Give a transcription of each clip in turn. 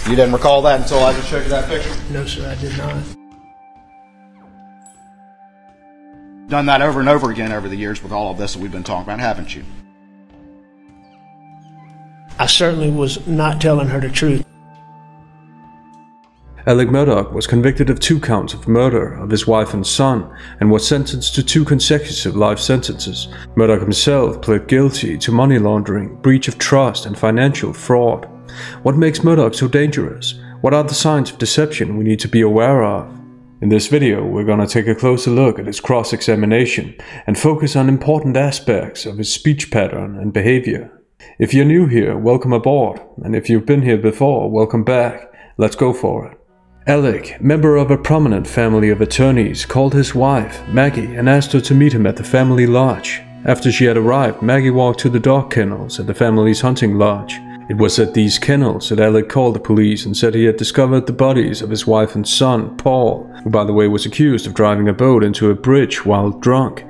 You didn't recall that until I just showed you that picture? No, sir, I did not. Done that over and over again over the years with all of this that we've been talking about, haven't you? I certainly was not telling her the truth. Alec Murdaugh was convicted of 2 counts of murder of his wife and son and was sentenced to 2 consecutive life sentences. Murdaugh himself pled guilty to money laundering, breach of trust and financial fraud. What makes Murdaugh so dangerous? What are the signs of deception we need to be aware of? In this video, we're gonna take a closer look at his cross-examination and focus on important aspects of his speech pattern and behavior. If you're new here, welcome aboard, and if you've been here before, welcome back. Let's go for it. Alec, member of a prominent family of attorneys, called his wife, Maggie, and asked her to meet him at the family lodge. After she had arrived, Maggie walked to the dog kennels at the family's hunting lodge. It was at these kennels that Alec called the police and said he had discovered the bodies of his wife and son, Paul, who by the way was accused of driving a boat into a bridge while drunk,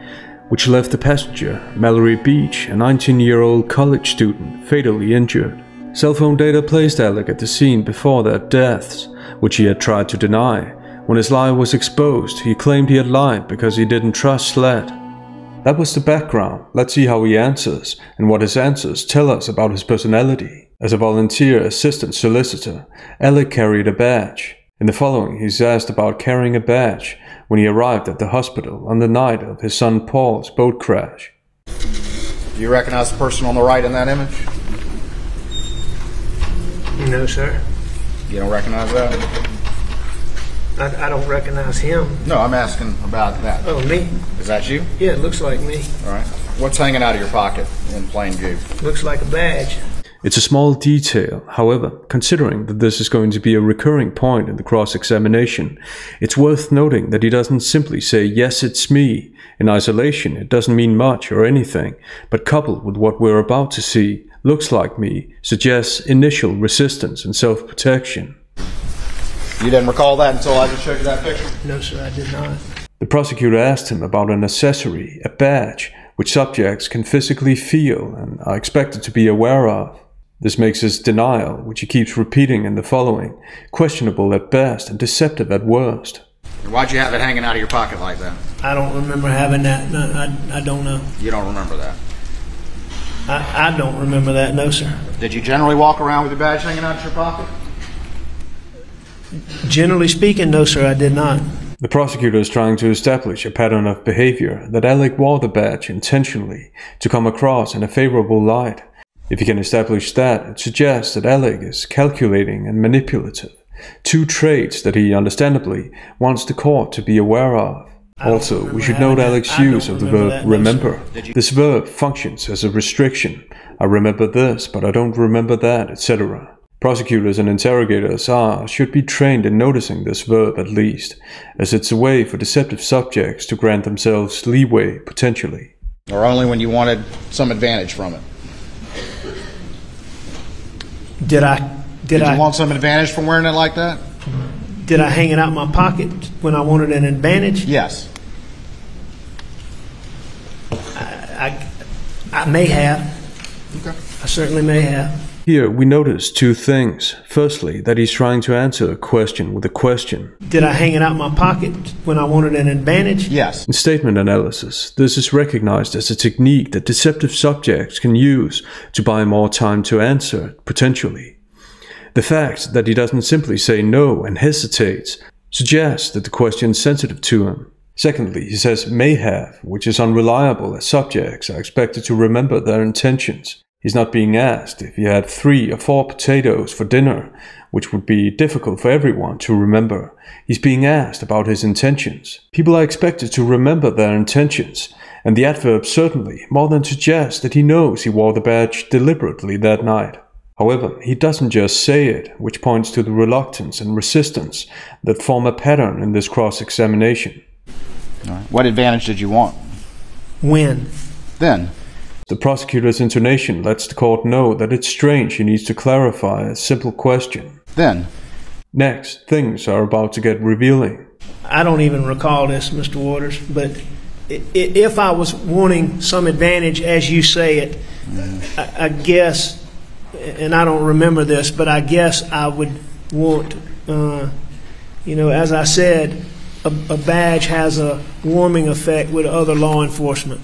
which left the passenger, Mallory Beach, a 19-year-old college student, fatally injured. Cell phone data placed Alec at the scene before their deaths, which he had tried to deny. When his lie was exposed, he claimed he had lied because he didn't trust Sled. That was the background. Let's see how he answers, and what his answers tell us about his personality. As a volunteer assistant solicitor, Alec carried a badge. In the following, he's asked about carrying a badge when he arrived at the hospital on the night of his son Paul's boat crash. Do you recognize the person on the right in that image? No, sir. You don't recognize that? I don't recognize him. No, I'm asking about that. Oh, me? Is that you? Yeah, it looks like me. All right. What's hanging out of your pocket in plain view? Looks like a badge. It's a small detail, however, considering that this is going to be a recurring point in the cross-examination, it's worth noting that he doesn't simply say, "Yes, it's me." In isolation, it doesn't mean much or anything, but coupled with what we're about to see, "looks like me," suggests initial resistance and self-protection. You didn't recall that until I just showed you that picture? No, sir, I did not. The prosecutor asked him about an accessory, a badge, which subjects can physically feel and are expected to be aware of. This makes his denial, which he keeps repeating in the following, questionable at best and deceptive at worst. Why'd you have it hanging out of your pocket like that? I don't remember having that. No, I don't know. You don't remember that? I don't remember that, no, sir. Did you generally walk around with your badge hanging out of your pocket? Generally speaking, no, sir, I did not. The prosecutor is trying to establish a pattern of behavior that Alec wore the badge intentionally to come across in a favorable light. If he can establish that, it suggests that Alec is calculating and manipulative, 2 traits that he understandably wants the court to be aware of. Also, we should note Alec's use of the verb remember. This verb functions as a restriction. I remember this, but I don't remember that, etc. Prosecutors and interrogators should be trained in noticing this verb at least, as it's a way for deceptive subjects to grant themselves leeway, potentially. Or only when you wanted some advantage from it? Did you want some advantage from wearing it like that? Did I hang it out in my pocket when I wanted an advantage? Yes. I may have. Okay. I certainly may have. Here we notice 2 things. Firstly, that he's trying to answer a question with a question. Did I hang it out in my pocket when I wanted an advantage? Yes. In statement analysis, this is recognized as a technique that deceptive subjects can use to buy more time to answer, potentially. The fact that he doesn't simply say no and hesitates suggests that the question is sensitive to him. Secondly, he says may have, which is unreliable as subjects are expected to remember their intentions. He's not being asked if he had 3 or 4 potatoes for dinner, which would be difficult for everyone to remember. He's being asked about his intentions. People are expected to remember their intentions, and the adverb certainly more than suggests that he knows he wore the badge deliberately that night. However, he doesn't just say it, which points to the reluctance and resistance that form a pattern in this cross-examination. What advantage did you want? When? Then. The prosecutor's intonation lets the court know that it's strange he needs to clarify a simple question. Then. Next, things are about to get revealing. I don't even recall this, Mr. Waters, but if I was wanting some advantage, as you say it, I guess, and I don't remember this, but I guess I would want, as I said, a badge has a warming effect with other law enforcement.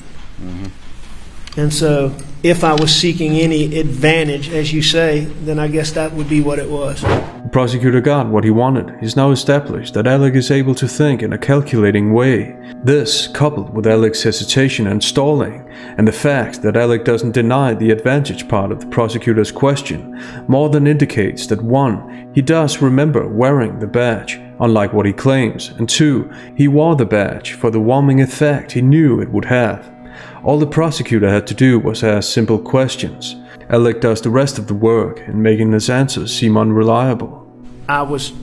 And so if I was seeking any advantage, as you say, then I guess that would be what it was. The prosecutor got what he wanted. He's now established that Alec is able to think in a calculating way. This, coupled with Alec's hesitation and stalling, and the fact that Alec doesn't deny the advantage part of the prosecutor's question, more than indicates that 1. He does remember wearing the badge, unlike what he claims, and 2. He wore the badge for the warming effect he knew it would have. All the prosecutor had to do was ask simple questions. Alec does the rest of the work in making his answers seem unreliable. I was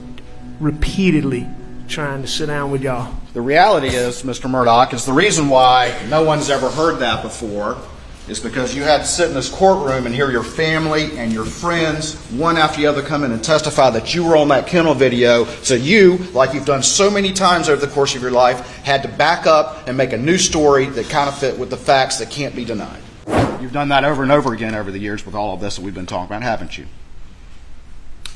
repeatedly trying to sit down with y'all. The reality is, Mr. Murdaugh, is the reason why no one's ever heard that before is because you had to sit in this courtroom and hear your family and your friends, one after the other, come in and testify that you were on that kennel video. So you, like you've done so many times over the course of your life, had to back up and make a new story that kind of fit with the facts that can't be denied. You've done that over and over again over the years with all of this that we've been talking about, haven't you?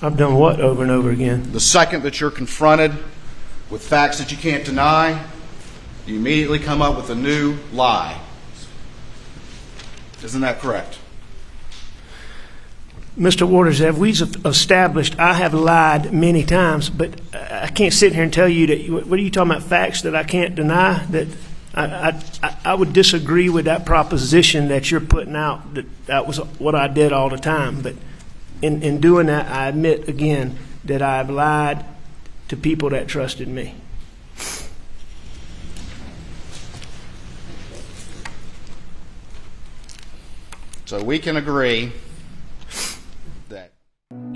I've done what over and over again? The second that you're confronted with facts that you can't deny, you immediately come up with a new lie. Isn't that correct? Mr. Waters, have we established I have lied many times, but I can't sit here and tell you that, what are you talking about, facts that I can't deny? That I would disagree with that proposition that you're putting out, that was what I did all the time. But in doing that, I admit again that I've lied to people that trusted me. So we can agree that...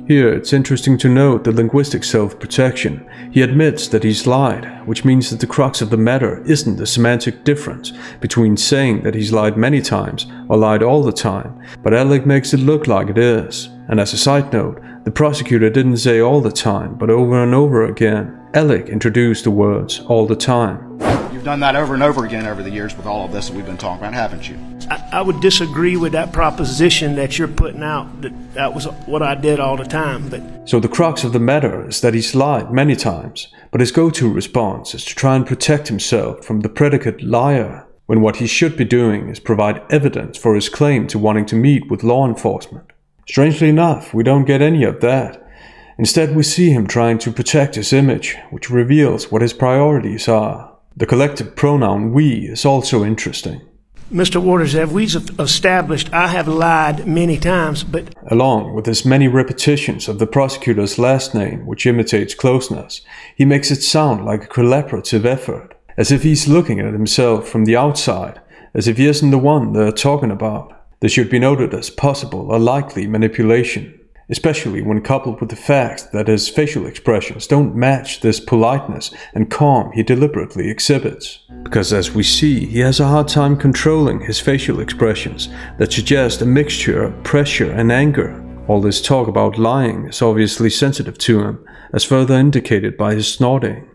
Here, it's interesting to note the linguistic self-protection. He admits that he's lied, which means that the crux of the matter isn't the semantic difference between saying that he's lied many times or lied all the time, but Alec makes it look like it is. And as a side note, the prosecutor didn't say all the time, but over and over again. Alec introduced the words all the time. You've done that over and over again over the years with all of this that we've been talking about, haven't you? I would disagree with that proposition that you're putting out, that was what I did all the time. But so the crux of the matter is that he's lied many times, but his go-to response is to try and protect himself from the predicate liar, when what he should be doing is provide evidence for his claim to wanting to meet with law enforcement. Strangely enough, we don't get any of that. Instead, we see him trying to protect his image, which reveals what his priorities are. The collective pronoun we is also interesting. Mr. Waters, have we established I have lied many times, but... Along with his many repetitions of the prosecutor's last name, which imitates closeness, he makes it sound like a collaborative effort, as if he's looking at himself from the outside, as if he isn't the one they're talking about. This should be noted as possible or likely manipulation, especially when coupled with the fact that his facial expressions don't match this politeness and calm he deliberately exhibits. Because as we see, he has a hard time controlling his facial expressions that suggest a mixture of pressure and anger. All this talk about lying is obviously sensitive to him, as further indicated by his snorting.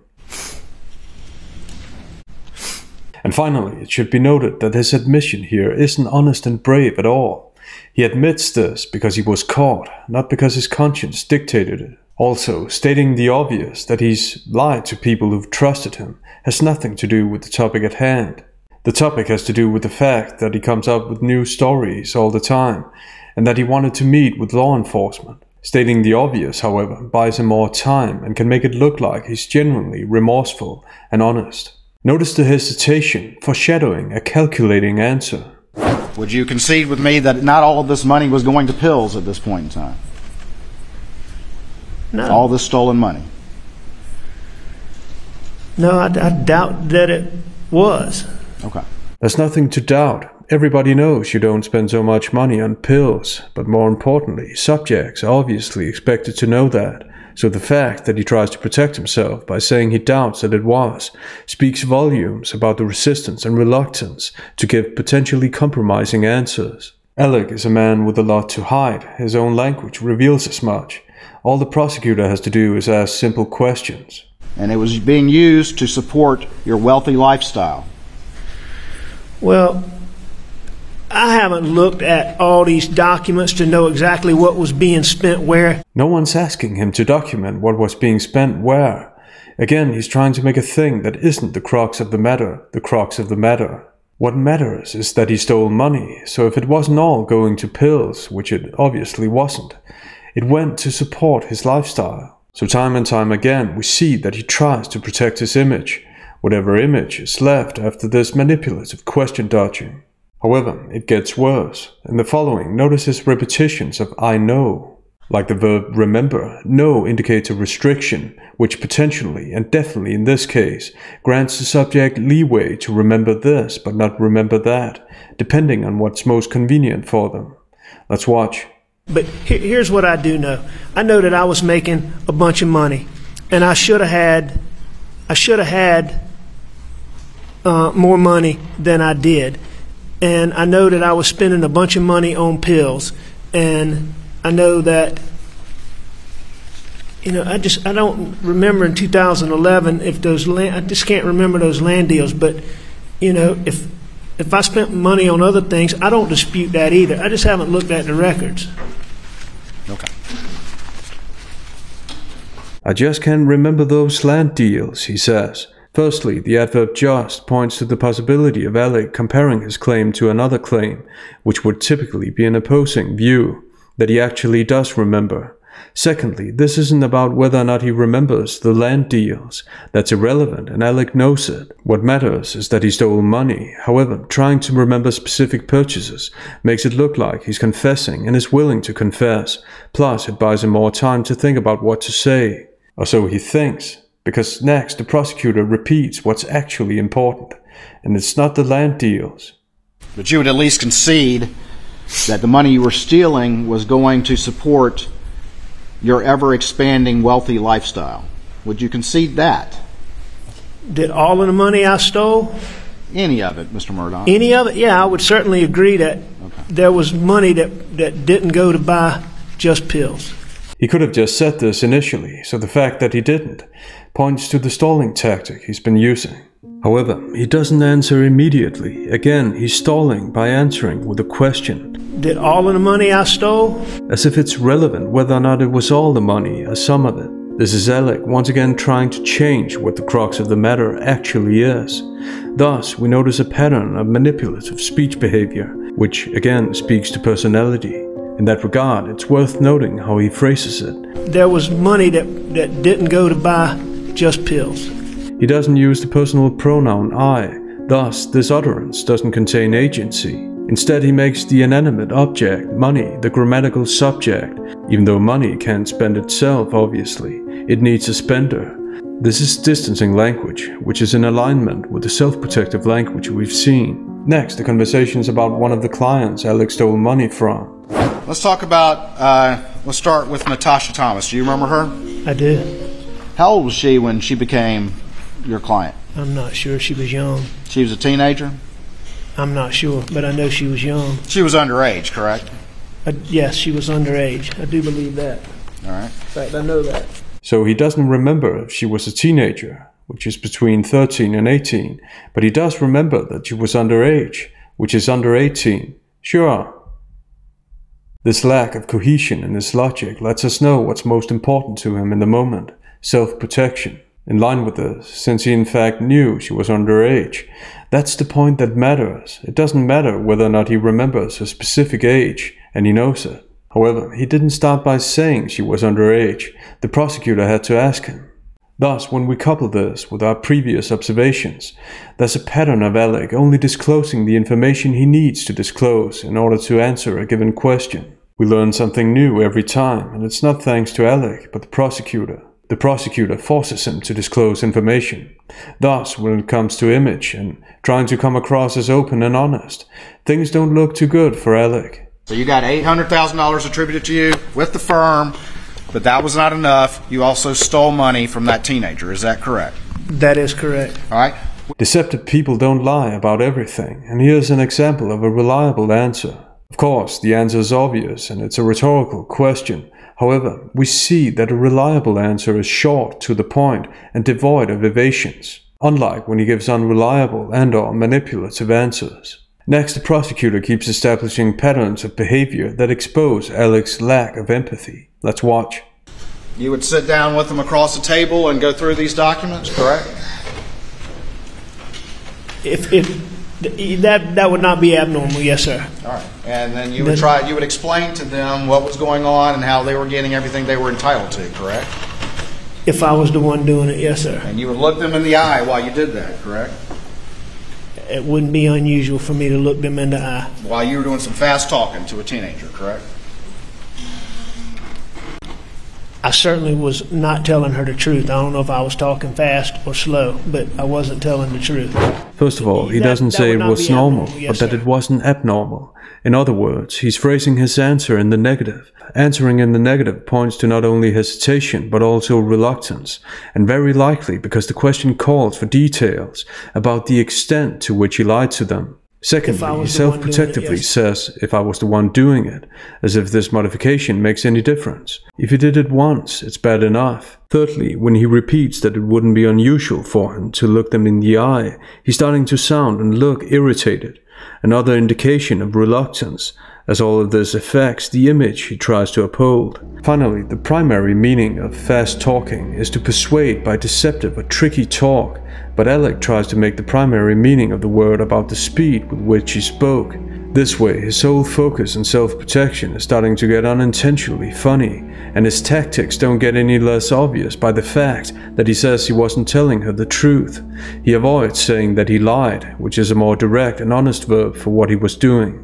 And finally, it should be noted that his admission here isn't honest and brave at all. He admits this because he was caught, not because his conscience dictated it. Also, stating the obvious that he's lied to people who've trusted him has nothing to do with the topic at hand. The topic has to do with the fact that he comes up with new stories all the time, and that he wanted to meet with law enforcement. Stating the obvious, however, buys him more time and can make it look like he's genuinely remorseful and honest. Notice the hesitation, foreshadowing a calculating answer. Would you concede with me that not all of this money was going to pills at this point in time? No. All this stolen money? No, I doubt that it was. Okay. There's nothing to doubt. Everybody knows you don't spend so much money on pills, but more importantly, subjects are obviously expected to know that. So the fact that he tries to protect himself by saying he doubts that it was speaks volumes about the resistance and reluctance to give potentially compromising answers. Alec is a man with a lot to hide. His own language reveals as much. All the prosecutor has to do is ask simple questions. And it was being used to support your wealthy lifestyle. Well, I haven't looked at all these documents to know exactly what was being spent where. No one's asking him to document what was being spent where. Again, he's trying to make a thing that isn't the crux of the matter, the crux of the matter. What matters is that he stole money, so if it wasn't all going to pills, which it obviously wasn't, it went to support his lifestyle. So time and time again, we see that he tries to protect his image, whatever image is left after this manipulative question dodging. However, it gets worse. In the following, notice his repetitions of I know. Like the verb remember, know indicates a restriction, which potentially, and definitely in this case, grants the subject leeway to remember this but not remember that, depending on what's most convenient for them. Let's watch. But here's what I do know. I know that I was making a bunch of money, and I should have had more money than I did. And I know that I was spending a bunch of money on pills, and I know that, I don't remember in 2011 if those I just can't remember those land deals. But, if I spent money on other things, I don't dispute that either. I just haven't looked at the records. Okay. I just can't remember those land deals, he says. Firstly, the adverb just points to the possibility of Alec comparing his claim to another claim, which would typically be an opposing view, that he actually does remember. Secondly, this isn't about whether or not he remembers the land deals. That's irrelevant, and Alec knows it. What matters is that he stole money. However, trying to remember specific purchases makes it look like he's confessing and is willing to confess. Plus, it buys him more time to think about what to say. Or so he thinks. Because next, the prosecutor repeats what's actually important, and it's not the land deals. But you would at least concede that the money you were stealing was going to support your ever-expanding wealthy lifestyle. Would you concede that? Did all of the money I stole? Any of it, Mr. Murdaugh? Any of it? Yeah, I would certainly agree that there was money that didn't go to buy just pills. He could have just said this initially, so the fact that he didn't points to the stalling tactic he's been using. However, he doesn't answer immediately. Again, he's stalling by answering with a question. Did all of the money I stole? As if it's relevant whether or not it was all the money or some of it. This is Alec once again trying to change what the crux of the matter actually is. Thus, we notice a pattern of manipulative speech behavior, which again speaks to personality. In that regard, it's worth noting how he phrases it. There was money that didn't go to buy just pills. He doesn't use the personal pronoun I, thus this utterance doesn't contain agency. Instead, he makes the inanimate object, money, the grammatical subject. Even though money can't spend itself, obviously, it needs a spender. This is distancing language, which is in alignment with the self-protective language we've seen. Next, the conversations about one of the clients Alec stole money from. Let's talk about, let's start with Natasha Thomas. Do you remember her? I do. How old was she when she became your client? I'm not sure. She was young. She was a teenager? I'm not sure, but I know she was young. She was underage, correct? Yes, she was underage. I do believe that. All right. In fact, I know that. So he doesn't remember if she was a teenager, which is between 13 and 18, but he does remember that she was underage, which is under 18. Sure. This lack of cohesion in his logic lets us know what's most important to him in the moment, self-protection. In line with this, since he in fact knew she was underage, that's the point that matters. It doesn't matter whether or not he remembers her specific age, and he knows it. However, he didn't start by saying she was underage. The prosecutor had to ask him. Thus, when we couple this with our previous observations, there's a pattern of Alec only disclosing the information he needs to disclose in order to answer a given question. We learn something new every time, and it's not thanks to Alec, but the prosecutor. The prosecutor forces him to disclose information. Thus, when it comes to image and trying to come across as open and honest, things don't look too good for Alec. So you got $800,000 attributed to you with the firm, but that was not enough. You also stole money from that teenager. Is that correct? That is correct. All right. Deceptive people don't lie about everything, and here's an example of a reliable answer. Of course, the answer is obvious, and it's a rhetorical question. However, we see that a reliable answer is short, to the point, and devoid of evasions, unlike when he gives unreliable and/or manipulative answers. Next, the prosecutor keeps establishing patterns of behavior that expose Alec's lack of empathy. Let's watch. You would sit down with them across the table and go through these documents, correct? If that would not be abnormal, yes, sir. All right. And then you would explain to them what was going on and how they were getting everything they were entitled to, correct? If I was the one doing it, yes, sir. And you would look them in the eye while you did that, correct? It wouldn't be unusual for me to look them in the eye. While you were doing some fast talking to a teenager, correct? I certainly was not telling her the truth. I don't know if I was talking fast or slow, but I wasn't telling the truth. First of all, he doesn't say it was normal, but that it wasn't abnormal. In other words, he's phrasing his answer in the negative. Answering in the negative points to not only hesitation, but also reluctance, and very likely because the question calls for details about the extent to which he lied to them. Secondly, he self-protectively says, if I was the one doing it, as if this modification makes any difference. If he did it once, it's bad enough. Thirdly, when he repeats that it wouldn't be unusual for him to look them in the eye, he's starting to sound and look irritated, another indication of reluctance, as all of this affects the image he tries to uphold. Finally, the primary meaning of fast talking is to persuade by deceptive or tricky talk, but Alec tries to make the primary meaning of the word about the speed with which he spoke. This way, his sole focus on self-protection is starting to get unintentionally funny, and his tactics don't get any less obvious by the fact that he says he wasn't telling her the truth. He avoids saying that he lied, which is a more direct and honest verb for what he was doing.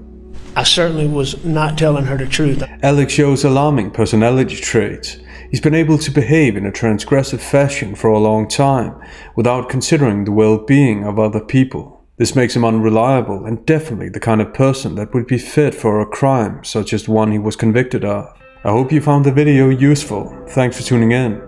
I certainly was not telling her the truth. Alec shows alarming personality traits. He's been able to behave in a transgressive fashion for a long time, without considering the well-being of other people. This makes him unreliable and definitely the kind of person that would be fit for a crime such as the one he was convicted of. I hope you found the video useful. Thanks for tuning in.